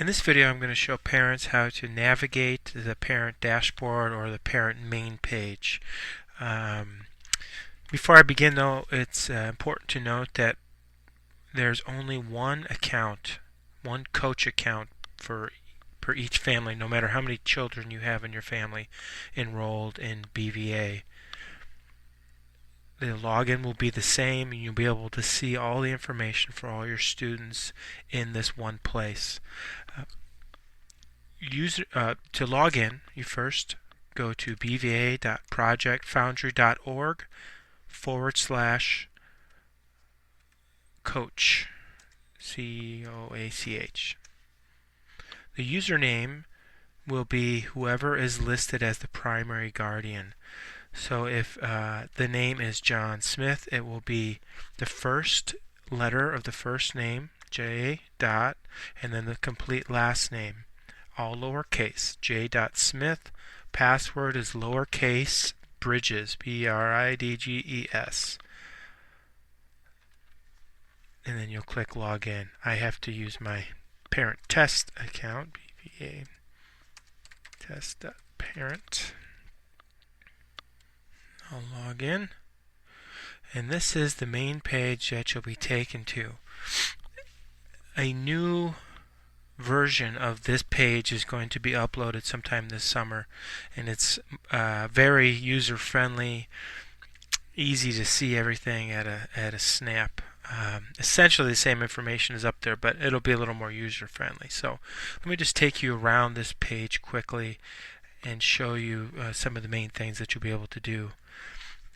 In this video I'm going to show parents how to navigate the parent dashboard or the parent main page. Before I begin though, it's important to note that there's only one account, one coach account per each family, no matter how many children you have in your family enrolled in BVA. The login will be the same and you'll be able to see all the information for all your students in this one place. To log in, you first go to bva.projectfoundry.org/coach, COACH. The username will be whoever is listed as the primary guardian. So if the name is John Smith, it will be the first letter of the first name, J. dot, and then the complete last name, all lowercase, J. Smith. Password is lowercase Bridges, BRIDGES. And then you'll click login. I have to use my parent test account, BVA test.parent. I'll log in. And this is the main page that you'll be taken to. A new version of this page is going to be uploaded sometime this summer, and it's very user-friendly, easy to see everything at a snap. Essentially the same information is up there, but it'll be a little more user-friendly. So let me just take you around this page quickly and show you some of the main things that you'll be able to do.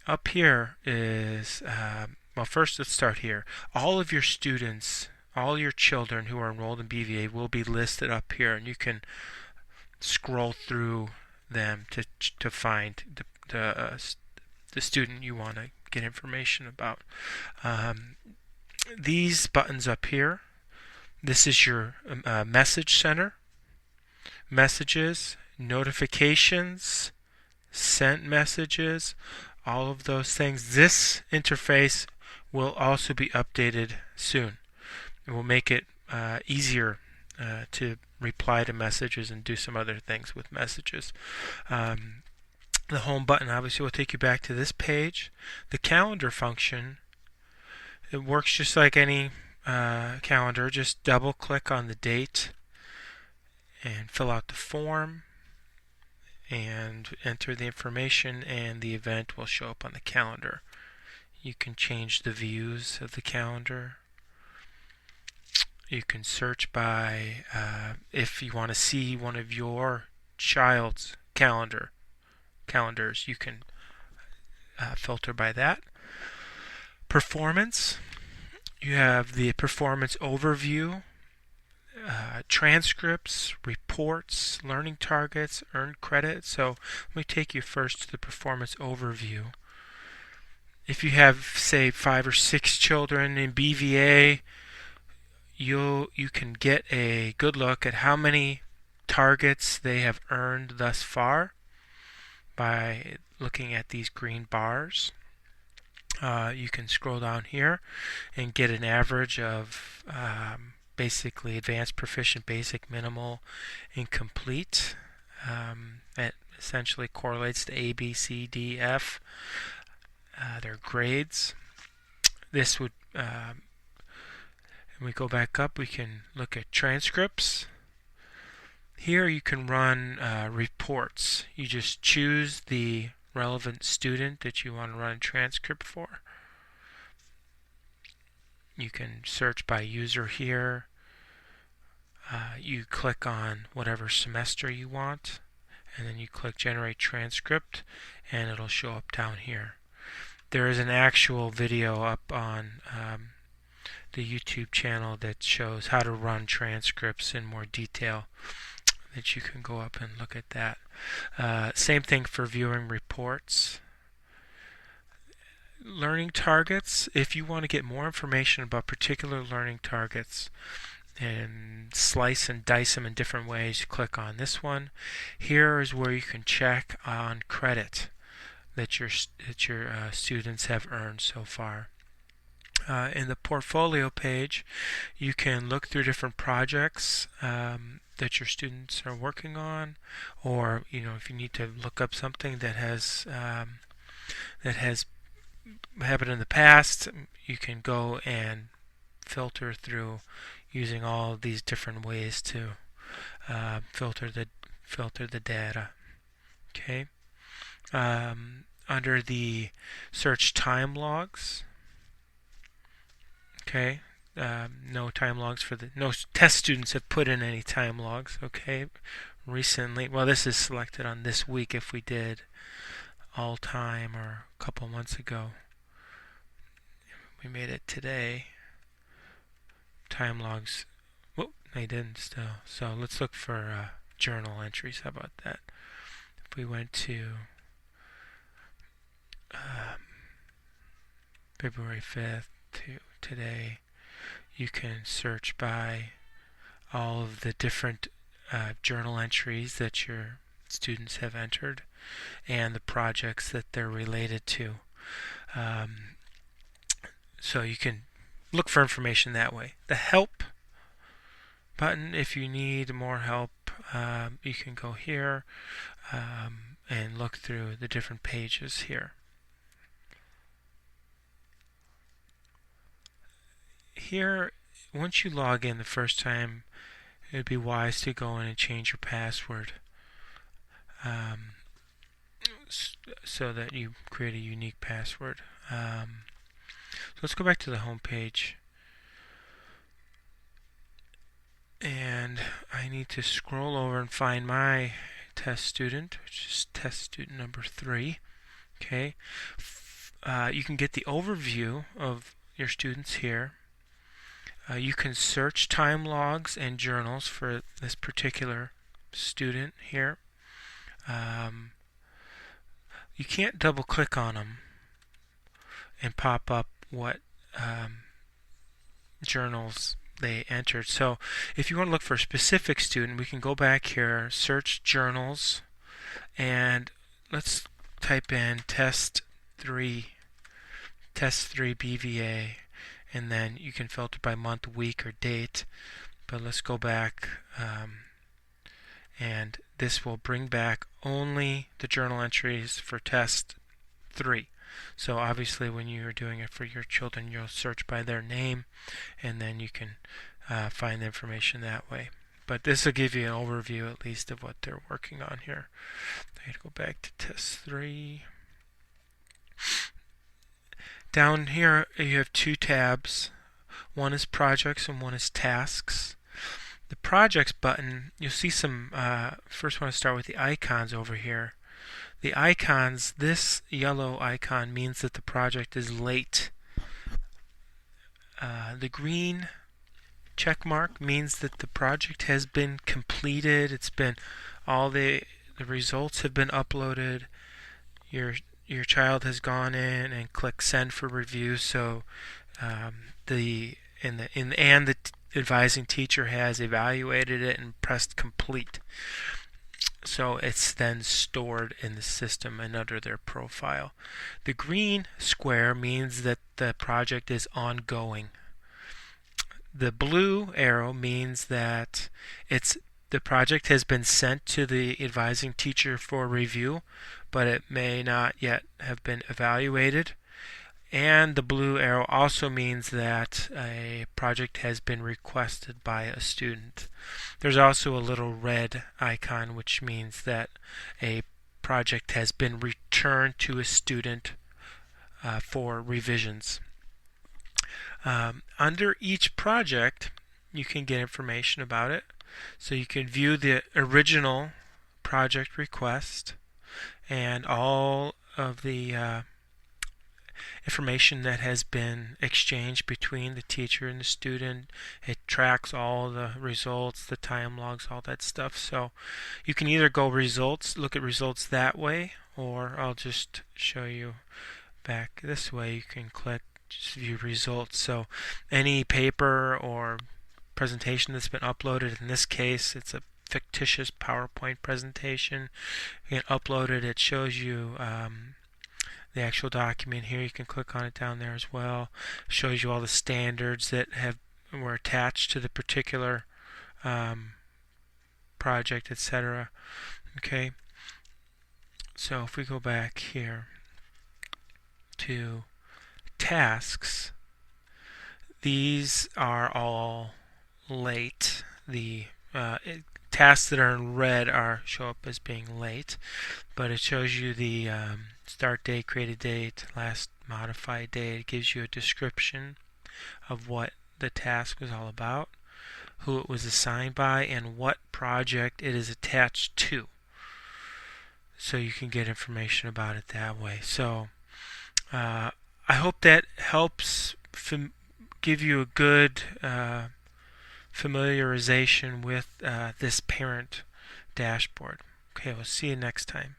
Up here is, well, first let's start here. All of your students, all your children who are enrolled in BVA will be listed up here, and you can scroll through them to find the student you want to get information about. These buttons up here, this is your message center, messages, notifications, sent messages, all of those things. This interface will also be updated soon. It will make it easier to reply to messages and do some other things with messages. The home button obviously will take you back to this page. The calendar function, it works just like any calendar. Just double click on the date and fill out the form and enter the information, and the event will show up on the calendar. You can change the views of the calendar. You can search by if you want to see one of your child's calendars, you can filter by that. Performance, you have the performance overview, transcripts, reports, learning targets, earned credit. So let me take you first to the performance overview. If you have, say, 5 or 6 children in BVA, you can get a good look at how many targets they have earned thus far by looking at these green bars. You can scroll down here and get an average of basically advanced, proficient, basic, minimal, incomplete. That essentially correlates to A, B, C, D, F, their grades. This would, when we go back up, we can look at transcripts. Here you can run reports. You just choose the relevant student that you want to run a transcript for. You can search by user here. You click on whatever semester you want, and then you click generate transcript, and it'll show up down here. There is an actual video up on the YouTube channel that shows how to run transcripts in more detail, that you can go up and look at that. Same thing for viewing reports. Learning targets, if you want to get more information about particular learning targets and slice and dice them in different ways, click on this one. Here is where you can check on credit that your students have earned so far. In the portfolio page, you can look through different projects that your students are working on, or if you need to look up something that has happened in the past, you can go and filter through using all of these different ways to filter the data. Okay. Under the search time logs. Okay. No time logs no test students have put in any time logs. Okay. Recently, well, this is selected on this week. If we did all time or a couple months ago, we made it today. Time logs. Whoop, they didn't still. So let's look for journal entries. How about that? If we went to February 5th to today, you can search by all of the different journal entries that your students have entered and the projects that they're related to. So you can look for information that way. The help button, if you need more help, you can go here and look through the different pages here. Here, once you log in the first time, it would be wise to go in and change your password so that you create a unique password. So let's go back to the home page. And I need to scroll over and find my test student, which is test student number 3. Okay. You can get the overview of your students here. You can search time logs and journals for this particular student here. You can't double click on them and pop up what journals they entered. So if you want to look for a specific student, we can go back here, search journals, and let's type in test 3 BVA, and then you can filter by month, week, or date. But let's go back, and this will bring back only the journal entries for test 3. So obviously when you're doing it for your children, you'll search by their name, and then you can find the information that way. But this will give you an overview at least of what they're working on here. I gotta go back to test 3. Down here you have 2 tabs. One is projects and one is tasks. The projects button, you'll see some, first I want to start with the icons over here. The icons, this yellow icon means that the project is late. The green check mark means that the project has been completed. It's been, all the results have been uploaded. Your child has gone in and clicked send for review. So the advising teacher has evaluated it and pressed complete. So it's then stored in the system and under their profile. The green square means that the project is ongoing. The blue arrow means that the project has been sent to the advising teacher for review, but it may not yet have been evaluated. And the blue arrow also means that a project has been requested by a student. There's also a little red icon which means that a project has been returned to a student for revisions. Under each project you can get information about it. So you can view the original project request and all of the information that has been exchanged between the teacher and the student. It tracks all the results, the time logs, all that stuff. So you can either go results, look at results that way, or I'll just show you back this way. You can click just view results. So any paper or presentation that's been uploaded, in this case it's a fictitious PowerPoint presentation, you can upload it. It shows you the actual document here. You can click on it down there as well. It shows you all the standards that were attached to the particular project, etc. Okay, so if we go back here to tasks, these are all late. The tasks that are in red show up as being late, but it shows you the start date, created date, last modified date. It gives you a description of what the task was all about, who it was assigned by, and what project it is attached to. So you can get information about it that way. So I hope that helps give you a good familiarization with this parent dashboard. Okay, we'll see you next time.